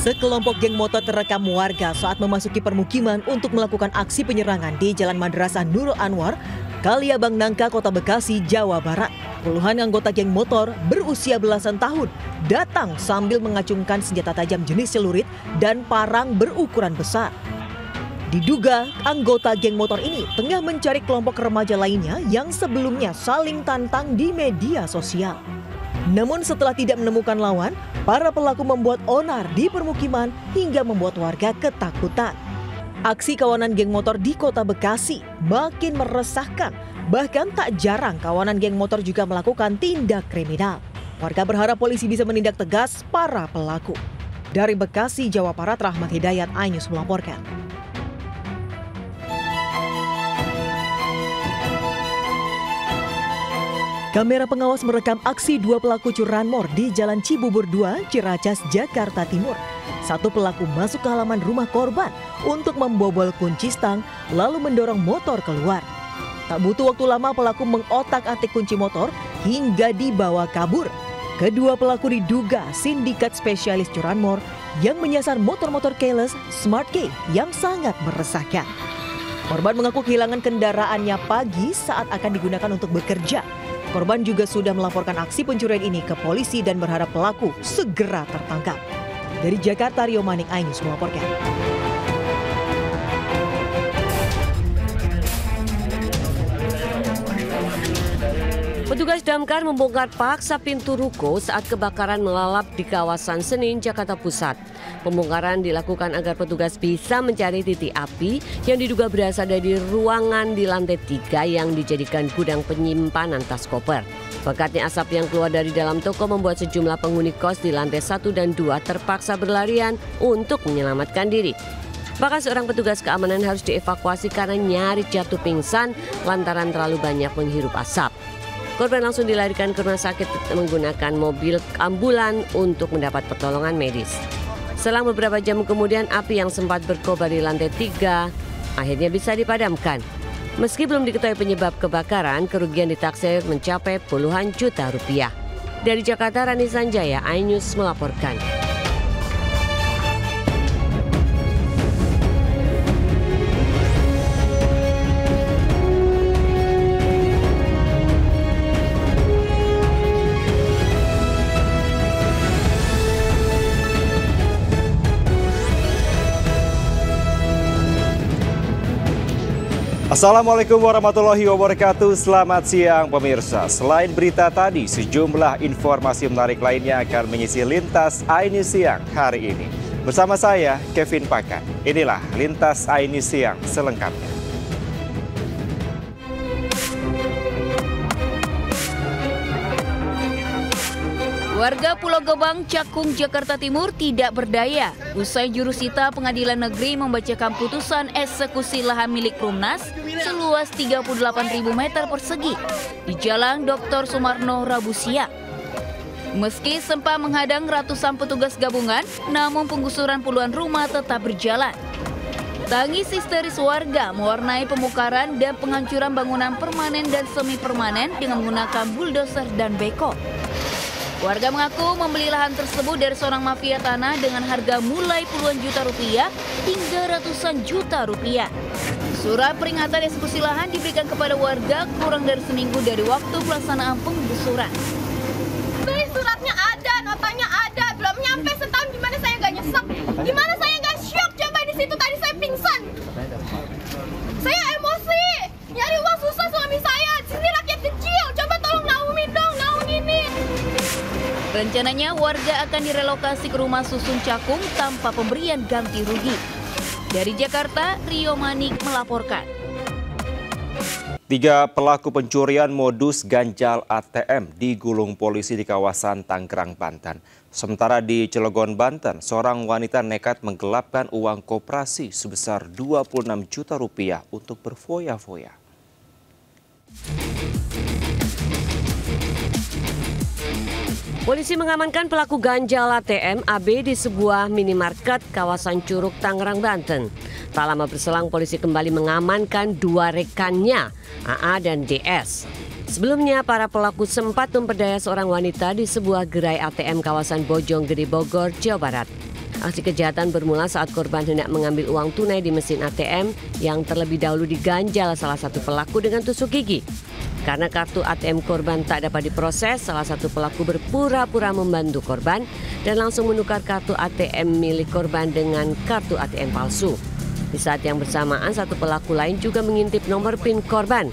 Sekelompok geng motor terekam warga saat memasuki permukiman untuk melakukan aksi penyerangan di Jalan Madrasah Nurul Anwar, Kaliabang Nangka, Kota Bekasi, Jawa Barat. Puluhan anggota geng motor berusia belasan tahun datang sambil mengacungkan senjata tajam jenis celurit dan parang berukuran besar. Diduga anggota geng motor ini tengah mencari kelompok remaja lainnya yang sebelumnya saling tantang di media sosial. Namun setelah tidak menemukan lawan, para pelaku membuat onar di permukiman hingga membuat warga ketakutan. Aksi kawanan geng motor di Kota Bekasi makin meresahkan. Bahkan tak jarang kawanan geng motor juga melakukan tindak kriminal. Warga berharap polisi bisa menindak tegas para pelaku. Dari Bekasi, Jawa Barat, Rahmat Hidayat, iNews melaporkan. Kamera pengawas merekam aksi dua pelaku curanmor di Jalan Cibubur 2, Ciracas, Jakarta Timur. Satu pelaku masuk ke halaman rumah korban untuk membobol kunci stang lalu mendorong motor keluar. Tak butuh waktu lama pelaku mengotak-atik kunci motor hingga dibawa kabur. Kedua pelaku diduga sindikat spesialis curanmor yang menyasar motor-motor keyless Smart Key yang sangat meresahkan. Korban mengaku kehilangan kendaraannya pagi saat akan digunakan untuk bekerja. Korban juga sudah melaporkan aksi pencurian ini ke polisi dan berharap pelaku segera tertangkap. Dari Jakarta, Rio Manik, iNews melaporkan. Petugas damkar membongkar paksa pintu ruko saat kebakaran melalap di kawasan Senin, Jakarta Pusat. Pembongkaran dilakukan agar petugas bisa mencari titik api yang diduga berasal dari ruangan di lantai 3 yang dijadikan gudang penyimpanan tas koper. Pekatnya asap yang keluar dari dalam toko membuat sejumlah penghuni kos di lantai 1 dan 2 terpaksa berlarian untuk menyelamatkan diri. Bahkan seorang petugas keamanan harus dievakuasi karena nyaris jatuh pingsan lantaran terlalu banyak menghirup asap. Korban langsung dilarikan ke rumah sakit menggunakan mobil ambulan untuk mendapat pertolongan medis. Selang beberapa jam kemudian api yang sempat berkobar di lantai 3 akhirnya bisa dipadamkan. Meski belum diketahui penyebab kebakaran, kerugian ditaksir mencapai puluhan juta rupiah. Dari Jakarta, Rani Sanjaya, iNews melaporkan. Assalamualaikum warahmatullahi wabarakatuh. Selamat siang pemirsa. Selain berita tadi, sejumlah informasi menarik lainnya akan mengisi Lintas iNews Siang hari ini. Bersama saya, Kevin Pakan. Inilah Lintas iNews Siang selengkapnya. Warga Pulau Gebang, Cakung, Jakarta Timur tidak berdaya. Usai jurusita Pengadilan Negeri membacakan putusan eksekusi lahan milik Perumnas seluas 38.000 meter persegi di Jalan Dr. Sumarno, Rabu siang. Meski sempat menghadang ratusan petugas gabungan, namun penggusuran puluhan rumah tetap berjalan. Tangis histeris warga mewarnai pemukaran dan penghancuran bangunan permanen dan semi permanen dengan menggunakan bulldozer dan beko. Warga mengaku membeli lahan tersebut dari seorang mafia tanah dengan harga mulai puluhan juta rupiah hingga ratusan juta rupiah. Surat peringatan eksekusi lahan diberikan kepada warga kurang dari seminggu dari waktu pelaksanaan penggusuran. Ini suratnya ada, notanya ada, belum nyampe setahun, gimana saya nggak nyesek? Gimana saya nggak syok? Coba di situ tadi saya pingsan. Saya emosi, nyari uang susah suami saya, sini rakyat kecil, coba tolong naungi dong, naunginin. Rencananya warga akan direlokasi ke rumah susun Cakung tanpa pemberian ganti rugi. Dari Jakarta, Rio Manik melaporkan. 3 pelaku pencurian modus ganjal ATM digulung polisi di kawasan Tangerang, Banten. Sementara di Cilegon, Banten, seorang wanita nekat menggelapkan uang koperasi sebesar 26 juta rupiah untuk berfoya-foya. Polisi mengamankan pelaku ganjal ATM AB di sebuah minimarket kawasan Curug, Tangerang, Banten. Tak lama berselang polisi kembali mengamankan 2 rekannya, AA dan DS. Sebelumnya para pelaku sempat memperdaya seorang wanita di sebuah gerai ATM kawasan Bojonggede, Bogor, Jawa Barat. Aksi kejahatan bermula saat korban hendak mengambil uang tunai di mesin ATM yang terlebih dahulu diganjal salah satu pelaku dengan tusuk gigi. Karena kartu ATM korban tak dapat diproses, salah satu pelaku berpura-pura membantu korban dan langsung menukar kartu ATM milik korban dengan kartu ATM palsu. Di saat yang bersamaan, satu pelaku lain juga mengintip nomor PIN korban.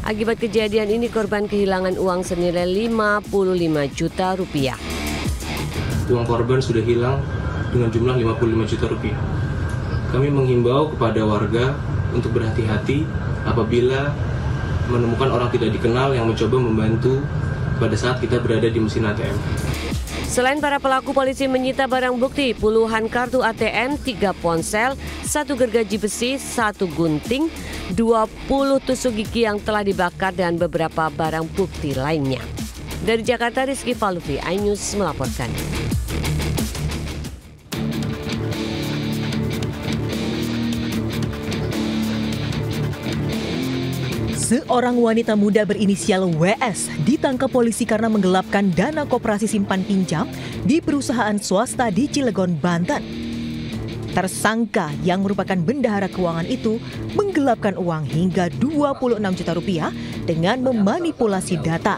Akibat kejadian ini, korban kehilangan uang senilai 55 juta rupiah. Uang korban sudah hilang dengan jumlah 55 juta rupiah. Kami menghimbau kepada warga untuk berhati-hati apabila menemukan orang tidak dikenal yang mencoba membantu pada saat kita berada di mesin ATM. Selain para pelaku, polisi menyita barang bukti puluhan kartu ATM, 3 ponsel, 1 gergaji besi, 1 gunting, 20 tusuk gigi yang telah dibakar dan beberapa barang bukti lainnya. Dari Jakarta, Rizky Falufi, iNews melaporkan. Seorang wanita muda berinisial WS ditangkap polisi karena menggelapkan dana koperasi simpan pinjam di perusahaan swasta di Cilegon, Banten. Tersangka yang merupakan bendahara keuangan itu menggelapkan uang hingga 26 juta rupiah dengan memanipulasi data.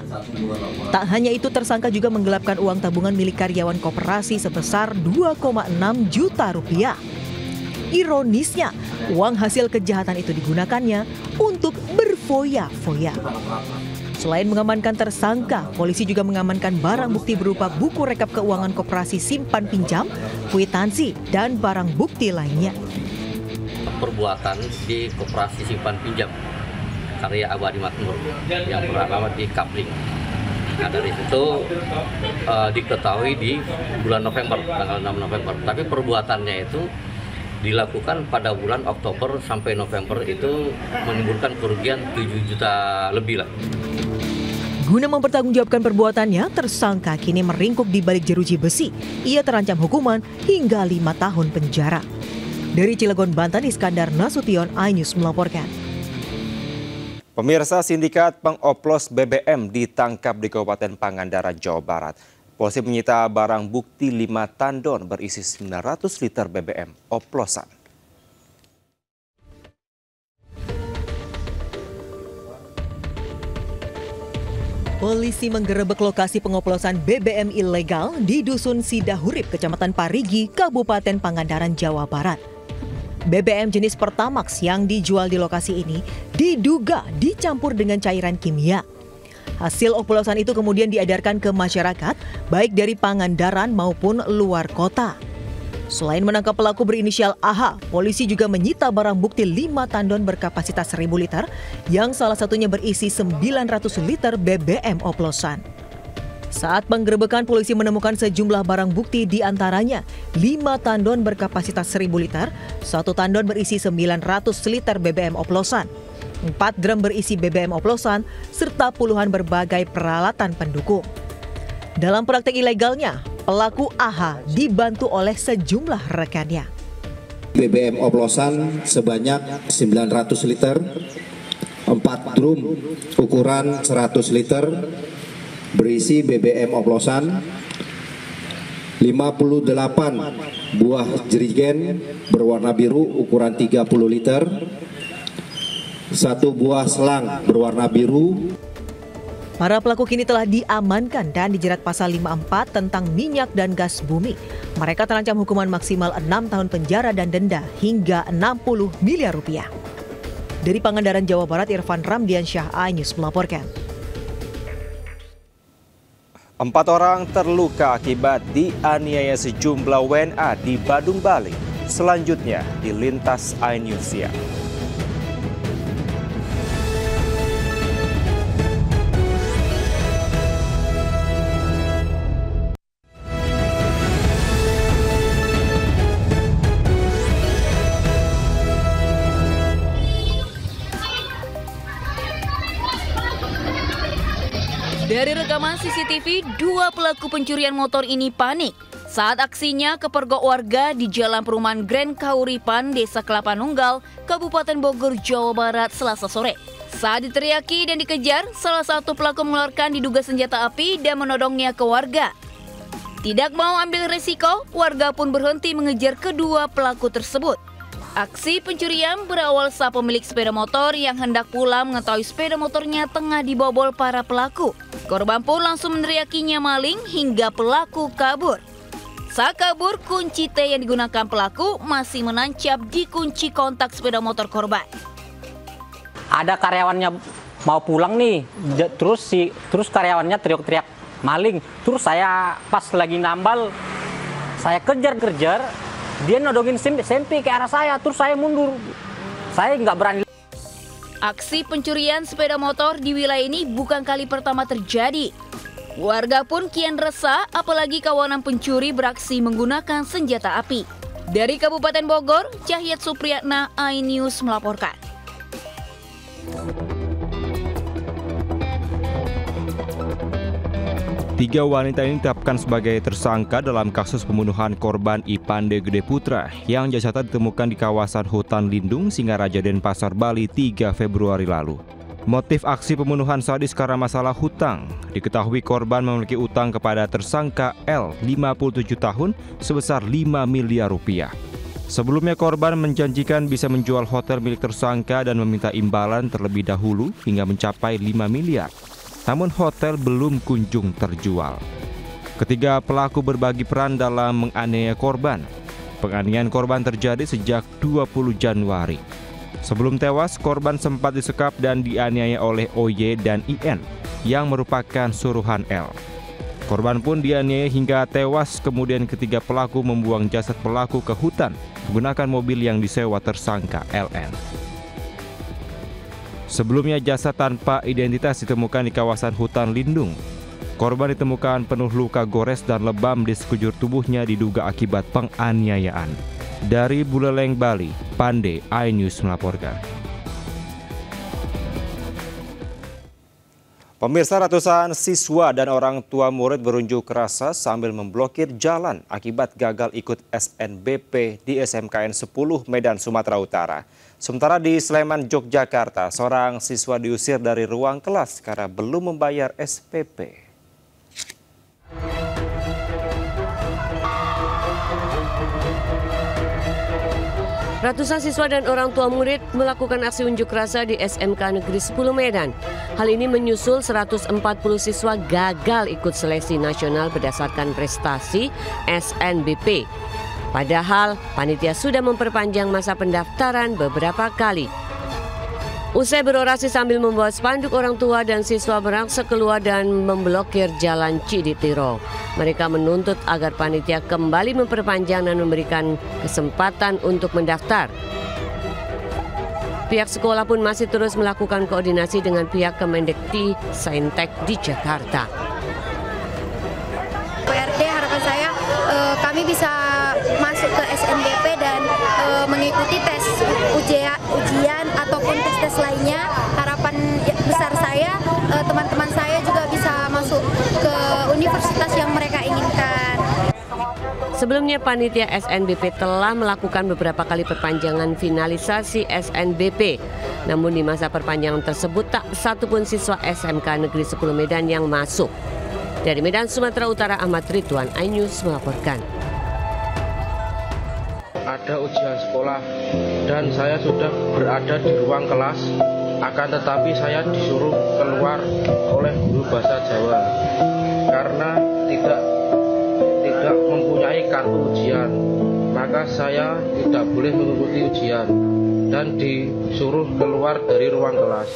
Tak hanya itu, tersangka juga menggelapkan uang tabungan milik karyawan koperasi sebesar 2,6 juta rupiah. Ironisnya, uang hasil kejahatan itu digunakannya untuk berfoya-foya. Selain mengamankan tersangka, polisi juga mengamankan barang bukti berupa buku rekap keuangan koperasi simpan pinjam, kwitansi, dan barang bukti lainnya. Perbuatan di koperasi simpan pinjam karya Abadi Makmur yang beralamat di Kapling. Nah, dari situ diketahui di bulan November, tanggal 6 November. Tapi perbuatannya itu dilakukan pada bulan Oktober sampai November, itu menimbulkan kerugian 7 juta lebih lah. Guna mempertanggungjawabkan perbuatannya, tersangka kini meringkuk di balik jeruji besi. Ia terancam hukuman hingga 5 tahun penjara. Dari Cilegon, Banten, Iskandar Nasution, iNews melaporkan. Pemirsa, sindikat pengoplos BBM ditangkap di Kabupaten Pangandaran, Jawa Barat. Polisi menyita barang bukti 5 tandon berisi 900 liter BBM oplosan. Polisi menggerebek lokasi pengoplosan BBM ilegal di Dusun Sidahurip, Kecamatan Parigi, Kabupaten Pangandaran, Jawa Barat. BBM jenis Pertamax yang dijual di lokasi ini diduga dicampur dengan cairan kimia. Hasil oplosan itu kemudian diedarkan ke masyarakat, baik dari Pangandaran maupun luar kota. Selain menangkap pelaku berinisial AH, polisi juga menyita barang bukti 5 tandon berkapasitas 1000 liter, yang salah satunya berisi 900 liter BBM oplosan. Saat penggerebekan, polisi menemukan sejumlah barang bukti, di antaranya 5 tandon berkapasitas 1000 liter, 1 tandon berisi 900 liter BBM oplosan, 4 gram berisi BBM oplosan, serta puluhan berbagai peralatan pendukung. Dalam praktek ilegalnya, pelaku AH dibantu oleh sejumlah rekannya. BBM oplosan sebanyak 900 liter, 4 drum ukuran 100 liter, berisi BBM oplosan, 58 buah jerigen berwarna biru ukuran 30 liter, 1 buah selang berwarna biru. Para pelaku kini telah diamankan dan dijerat pasal 54 tentang minyak dan gas bumi. Mereka terancam hukuman maksimal 6 tahun penjara dan denda hingga 60 miliar rupiah. Dari Pangandaran, Jawa Barat, Irfan Ramdiansyah, iNews melaporkan. 4 orang terluka akibat dianiaya sejumlah WNA di Badung, Bali. Selanjutnya di Lintas iNews ya. Dari rekaman CCTV, 2 pelaku pencurian motor ini panik saat aksinya kepergok warga di Jalan Perumahan Grand Kahuripan, Desa Kelapa Nunggal, Kabupaten Bogor, Jawa Barat, Selasa sore. Saat diteriaki dan dikejar, salah satu pelaku mengeluarkan diduga senjata api dan menodongnya ke warga. Tidak mau ambil resiko, warga pun berhenti mengejar kedua pelaku tersebut. Aksi pencurian berawal saat pemilik sepeda motor yang hendak pulang mengetahui sepeda motornya tengah dibobol para pelaku. Korban pun langsung meneriakinya maling hingga pelaku kabur. Saat kabur, kunci T yang digunakan pelaku masih menancap di kunci kontak sepeda motor korban. Ada karyawannya mau pulang nih, terus karyawannya teriak-teriak maling. Terus saya pas lagi nambal, saya kejar-kejar, dia nodongin sempi ke arah saya, terus saya mundur. Saya nggak berani. Aksi pencurian sepeda motor di wilayah ini bukan kali pertama terjadi. Warga pun kian resah, apalagi kawanan pencuri beraksi menggunakan senjata api. Dari Kabupaten Bogor, Cahyat Supriyatna, iNews melaporkan. Tiga wanita ini ditetapkan sebagai tersangka dalam kasus pembunuhan korban Ipande Gede Putra yang jasadnya ditemukan di kawasan hutan lindung Singaraja Denpasar, Bali 3 Februari lalu. Motif aksi pembunuhan sadis karena masalah hutang. Diketahui korban memiliki utang kepada tersangka L, 57 tahun, sebesar 5 miliar rupiah. Sebelumnya korban menjanjikan bisa menjual hotel milik tersangka dan meminta imbalan terlebih dahulu hingga mencapai 5 miliar. Namun hotel belum kunjung terjual. Ketiga pelaku berbagi peran dalam menganiaya korban. Penganiayaan korban terjadi sejak 20 Januari. Sebelum tewas, korban sempat disekap dan dianiaya oleh OY dan IN yang merupakan suruhan L. Korban pun dianiaya hingga tewas, kemudian ketiga pelaku membuang jasad pelaku ke hutan menggunakan mobil yang disewa tersangka LN. Sebelumnya jasad tanpa identitas ditemukan di kawasan hutan lindung. Korban ditemukan penuh luka gores dan lebam di sekujur tubuhnya diduga akibat penganiayaan. Dari Buleleng, Bali, Pande, iNews melaporkan. Pemirsa, ratusan siswa dan orang tua murid berunjuk rasa sambil memblokir jalan akibat gagal ikut SNBP di SMKN 10 Medan, Sumatera Utara. Sementara di Sleman, Yogyakarta, seorang siswa diusir dari ruang kelas karena belum membayar SPP. Ratusan siswa dan orang tua murid melakukan aksi unjuk rasa di SMK Negeri 10 Medan. Hal ini menyusul 140 siswa gagal ikut seleksi nasional berdasarkan prestasi SNBP. Padahal panitia sudah memperpanjang masa pendaftaran beberapa kali. Usai berorasi sambil membawa spanduk, orang tua dan siswa beraksi keluar dan memblokir jalan Ciditiro. Mereka menuntut agar panitia kembali memperpanjang dan memberikan kesempatan untuk mendaftar. Pihak sekolah pun masih terus melakukan koordinasi dengan pihak Kemendikti Saintek di Jakarta. PRD harapan saya kami bisa masuk ke SNBP dan mengikuti tes ujian ataupun tes lainnya. Harapan besar saya teman-teman saya juga bisa masuk ke universitas yang mereka inginkan. Sebelumnya panitia SNBP telah melakukan beberapa kali perpanjangan finalisasi SNBP. Namun di masa perpanjangan tersebut tak satupun siswa SMK Negeri 10 Medan yang masuk. Dari Medan, Sumatera Utara, Ahmad Ridwan, iNews melaporkan. Ada ujian sekolah dan saya sudah berada di ruang kelas, akan tetapi saya disuruh keluar oleh guru bahasa Jawa karena tidak mempunyai kartu ujian, maka saya tidak boleh mengikuti ujian dan disuruh keluar dari ruang kelas.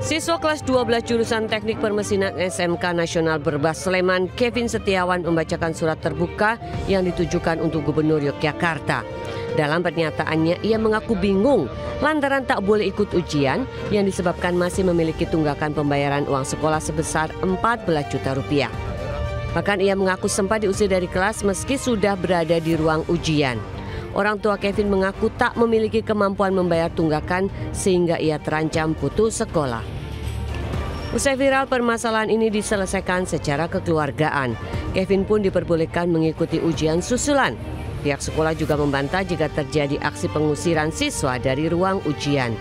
Siswa kelas 12 jurusan Teknik Permesinan SMK Nasional Berbas Sleman, Kevin Setiawan, membacakan surat terbuka yang ditujukan untuk Gubernur Yogyakarta. Dalam pernyataannya, ia mengaku bingung lantaran tak boleh ikut ujian yang disebabkan masih memiliki tunggakan pembayaran uang sekolah sebesar 14 juta rupiah. Bahkan ia mengaku sempat diusir dari kelas meski sudah berada di ruang ujian. Orang tua Kevin mengaku tak memiliki kemampuan membayar tunggakan sehingga ia terancam putus sekolah. Usai viral, permasalahan ini diselesaikan secara kekeluargaan. Kevin pun diperbolehkan mengikuti ujian susulan. Pihak sekolah juga membantah jika terjadi aksi pengusiran siswa dari ruang ujian.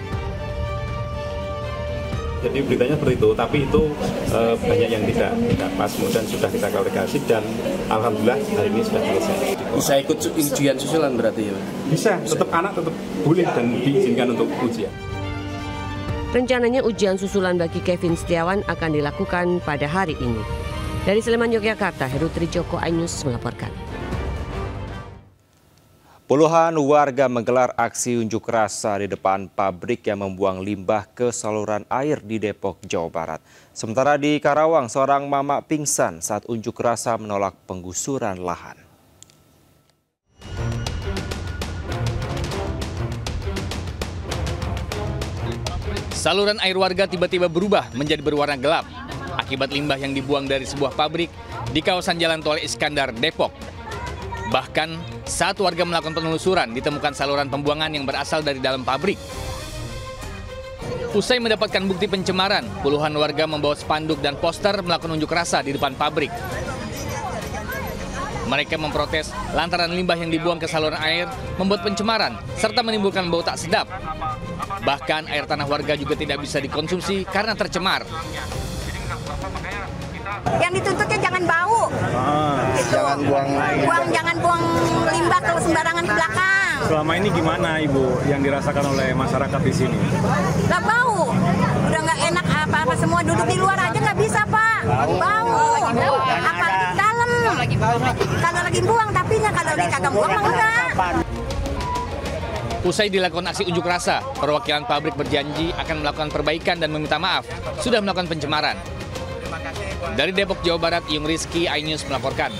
Jadi beritanya seperti itu, tapi itu banyak yang tidak pas. Kemudian sudah kita klarifikasi dan alhamdulillah hari ini sudah selesai. Bisa ikut ujian susulan berarti ya? Bisa, tetap anak tetap boleh dan diizinkan untuk ujian. Rencananya ujian susulan bagi Kevin Setiawan akan dilakukan pada hari ini. Dari Sleman, Yogyakarta, Heru Trijoko, iNews melaporkan. Puluhan warga menggelar aksi unjuk rasa di depan pabrik yang membuang limbah ke saluran air di Depok, Jawa Barat. Sementara di Karawang, seorang mama pingsan saat unjuk rasa menolak penggusuran lahan. Saluran air warga tiba-tiba berubah menjadi berwarna gelap akibat limbah yang dibuang dari sebuah pabrik di kawasan Jalan Tol Iskandar, Depok. Bahkan saat warga melakukan penelusuran ditemukan saluran pembuangan yang berasal dari dalam pabrik. Usai mendapatkan bukti pencemaran, puluhan warga membawa spanduk dan poster melakukan unjuk rasa di depan pabrik. Mereka memprotes lantaran limbah yang dibuang ke saluran air membuat pencemaran serta menimbulkan bau tak sedap. Bahkan air tanah warga juga tidak bisa dikonsumsi karena tercemar. Yang dituntutnya jangan bau. Gitu. Jangan buang limbah ke sembarangan ke belakang. Selama ini gimana Ibu yang dirasakan oleh masyarakat di sini? Nggak bau. Udah nggak enak apa-apa, semua duduk di luar aja nggak bisa Pak. Bau. Apalagi di dalam. Kalau lagi buang, tapi kalau lagi kagak buang mah enggak. Usai dilakukan aksi unjuk rasa, perwakilan pabrik berjanji akan melakukan perbaikan dan meminta maaf sudah melakukan pencemaran. Dari Depok, Jawa Barat, Yung Rizky, iNews melaporkan.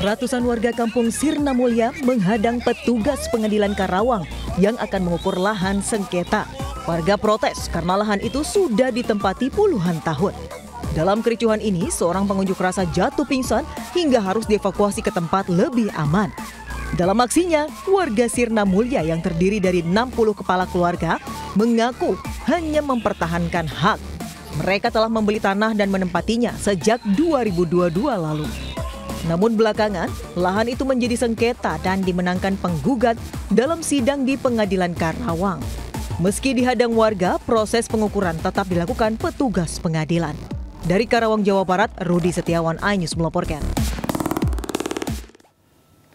Ratusan warga kampung Sirna Mulia menghadang petugas pengadilan Karawang yang akan mengukur lahan sengketa. Warga protes karena lahan itu sudah ditempati puluhan tahun. Dalam kericuhan ini, seorang pengunjuk rasa jatuh pingsan hingga harus dievakuasi ke tempat lebih aman. Dalam aksinya, warga Sirna Mulia yang terdiri dari 60 kepala keluarga mengaku hanya mempertahankan hak. Mereka telah membeli tanah dan menempatinya sejak 2022 lalu. Namun belakangan, lahan itu menjadi sengketa dan dimenangkan penggugat dalam sidang di Pengadilan Karawang. Meski dihadang warga, proses pengukuran tetap dilakukan petugas pengadilan. Dari Karawang, Jawa Barat, Rudi Setiawan, iNews melaporkan.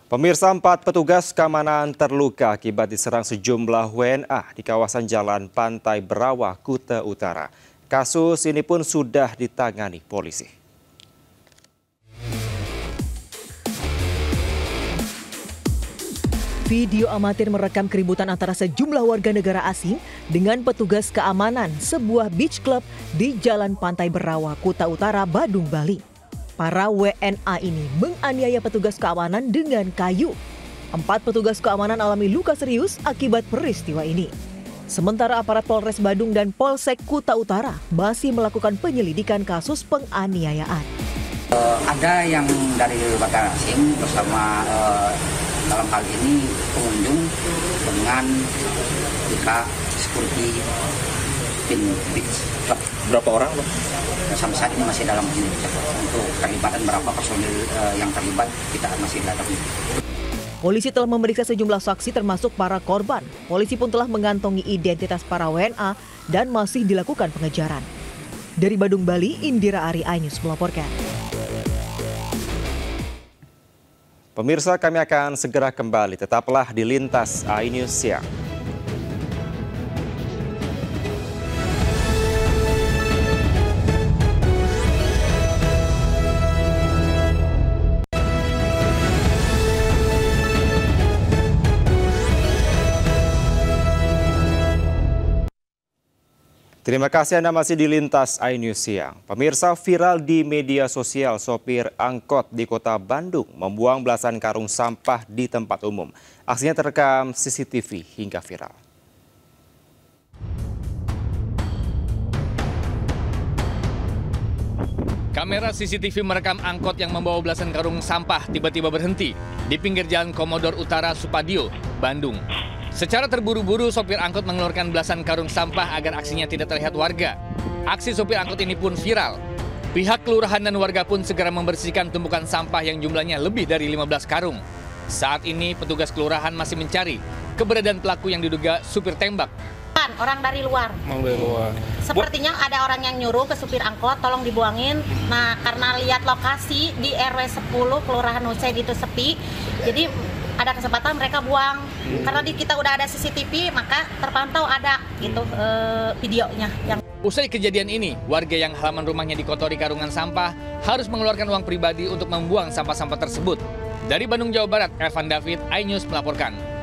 Pemirsa, 4 petugas keamanan terluka akibat diserang sejumlah WNA di kawasan Jalan Pantai Berawa, Kuta Utara. Kasus ini pun sudah ditangani polisi. Video amatir merekam keributan antara sejumlah warga negara asing dengan petugas keamanan sebuah beach club di Jalan Pantai Berawa, Kuta Utara, Badung, Bali. Para WNA ini menganiaya petugas keamanan dengan kayu. 4 petugas keamanan alami luka serius akibat peristiwa ini. Sementara aparat Polres Badung dan Polsek Kuta Utara masih melakukan penyelidikan kasus penganiayaan. Ada yang dari warga asing bersama dalam hal ini pengunjung dengan pihak security beach club. Berapa orang? Sampai saat ini masih dalam penyelidikan. Untuk terlibatan berapa personil yang terlibat kita masih dalami. Polisi telah memeriksa sejumlah saksi termasuk para korban. Polisi pun telah mengantongi identitas para WNA dan masih dilakukan pengejaran. Dari Badung, Bali, Indira Ari, iNews melaporkan. Pemirsa, kami akan segera kembali. Tetaplah di Lintas iNews Siang. Terima kasih Anda masih di Lintas iNews Siang. Pemirsa, viral di media sosial sopir angkot di kota Bandung membuang belasan karung sampah di tempat umum. Aksinya terekam CCTV hingga viral. Kamera CCTV merekam angkot yang membawa belasan karung sampah tiba-tiba berhenti di pinggir Jalan Komodor Utara, Supadio, Bandung. Secara terburu-buru, sopir angkot mengeluarkan belasan karung sampah agar aksinya tidak terlihat warga. Aksi sopir angkot ini pun viral. Pihak kelurahan dan warga pun segera membersihkan tumpukan sampah yang jumlahnya lebih dari 15 karung. Saat ini petugas kelurahan masih mencari keberadaan pelaku yang diduga supir tembak. Orang dari luar. Sepertinya ada orang yang nyuruh ke supir angkot tolong dibuangin. Nah, karena lihat lokasi di RW 10 Kelurahan Hussein itu sepi, jadi ada kesempatan mereka buang. Karena kita udah ada CCTV, maka terpantau ada gitu videonya. Usai kejadian ini, warga yang halaman rumahnya dikotori karungan sampah harus mengeluarkan uang pribadi untuk membuang sampah-sampah tersebut. Dari Bandung, Jawa Barat, Evan David, iNews melaporkan.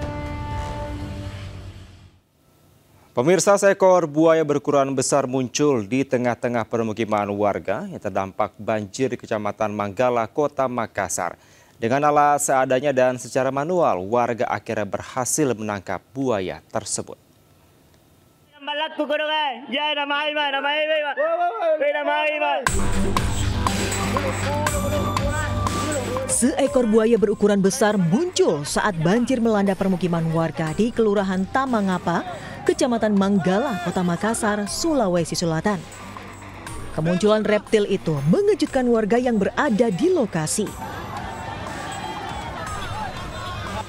Pemirsa, seekor buaya berukuran besar muncul di tengah-tengah permukiman warga yang terdampak banjir di Kecamatan Manggala, Kota Makassar. Dengan alat seadanya dan secara manual, warga akhirnya berhasil menangkap buaya tersebut. Seekor buaya berukuran besar muncul saat banjir melanda permukiman warga di Kelurahan Tamangapa, Kecamatan Manggala, Kota Makassar, Sulawesi Selatan. Kemunculan reptil itu mengejutkan warga yang berada di lokasi.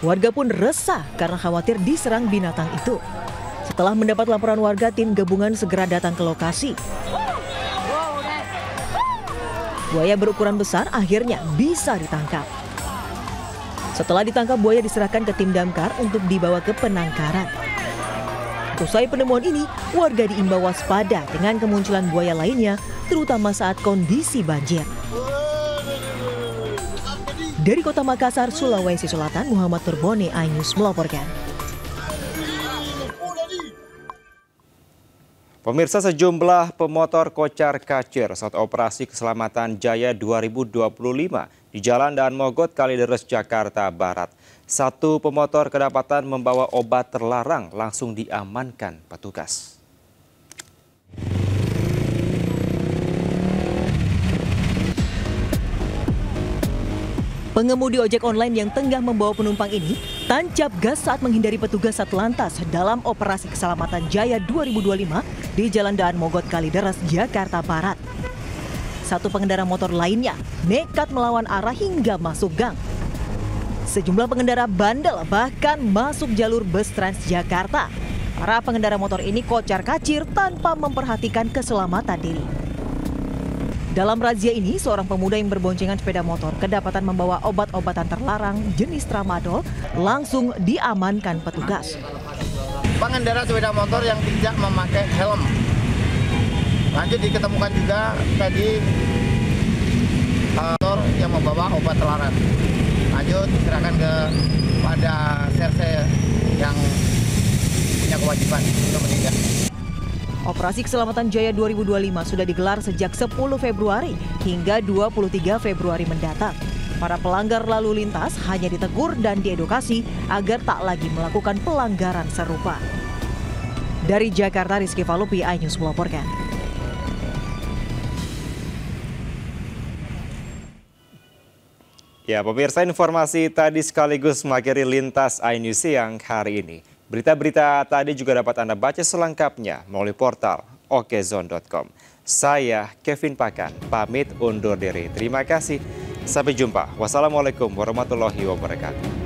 Warga pun resah karena khawatir diserang binatang itu. Setelah mendapat laporan warga, tim gabungan segera datang ke lokasi. Buaya berukuran besar akhirnya bisa ditangkap. Setelah ditangkap, buaya diserahkan ke tim damkar untuk dibawa ke penangkaran. Usai penemuan ini, warga diimbau waspada dengan kemunculan buaya lainnya, terutama saat kondisi banjir. Dari Kota Makassar, Sulawesi Selatan, Muhammad Turbone, iNews melaporkan. Pemirsa, sejumlah pemotor kocar-kacir saat operasi keselamatan Jaya 2025 di Jalan Daan Mogot, Kalideres, Jakarta Barat. Satu pemotor kedapatan membawa obat terlarang langsung diamankan petugas. Pengemudi ojek online yang tengah membawa penumpang ini tancap gas saat menghindari petugas Satlantas dalam operasi keselamatan Jaya 2025 di Jalan Daan Mogot, Kalideres, Jakarta Barat. Satu pengendara motor lainnya nekat melawan arah hingga masuk gang. Sejumlah pengendara bandel bahkan masuk jalur bus Transjakarta. Para pengendara motor ini kocar-kacir tanpa memperhatikan keselamatan diri. Dalam razia ini, seorang pemuda yang berboncengan sepeda motor kedapatan membawa obat-obatan terlarang jenis tramadol langsung diamankan petugas. Pengendara sepeda motor yang tidak memakai helm. Lanjut diketemukan juga tadi motor yang membawa obat terlarang. Lanjut diserahkan kepada serse yang punya kewajiban untuk menindak. Operasi Keselamatan Jaya 2025 sudah digelar sejak 10 Februari hingga 23 Februari mendatang. Para pelanggar lalu lintas hanya ditegur dan diedukasi agar tak lagi melakukan pelanggaran serupa. Dari Jakarta, Rizky Falupi, iNews melaporkan. Ya, pemirsa, informasi tadi sekaligus mengakhiri Lintas iNews siang hari ini. Berita-berita tadi juga dapat Anda baca selengkapnya melalui portal okezone.com. Saya Kevin Pakan, pamit undur diri. Terima kasih. Sampai jumpa. Wassalamualaikum warahmatullahi wabarakatuh.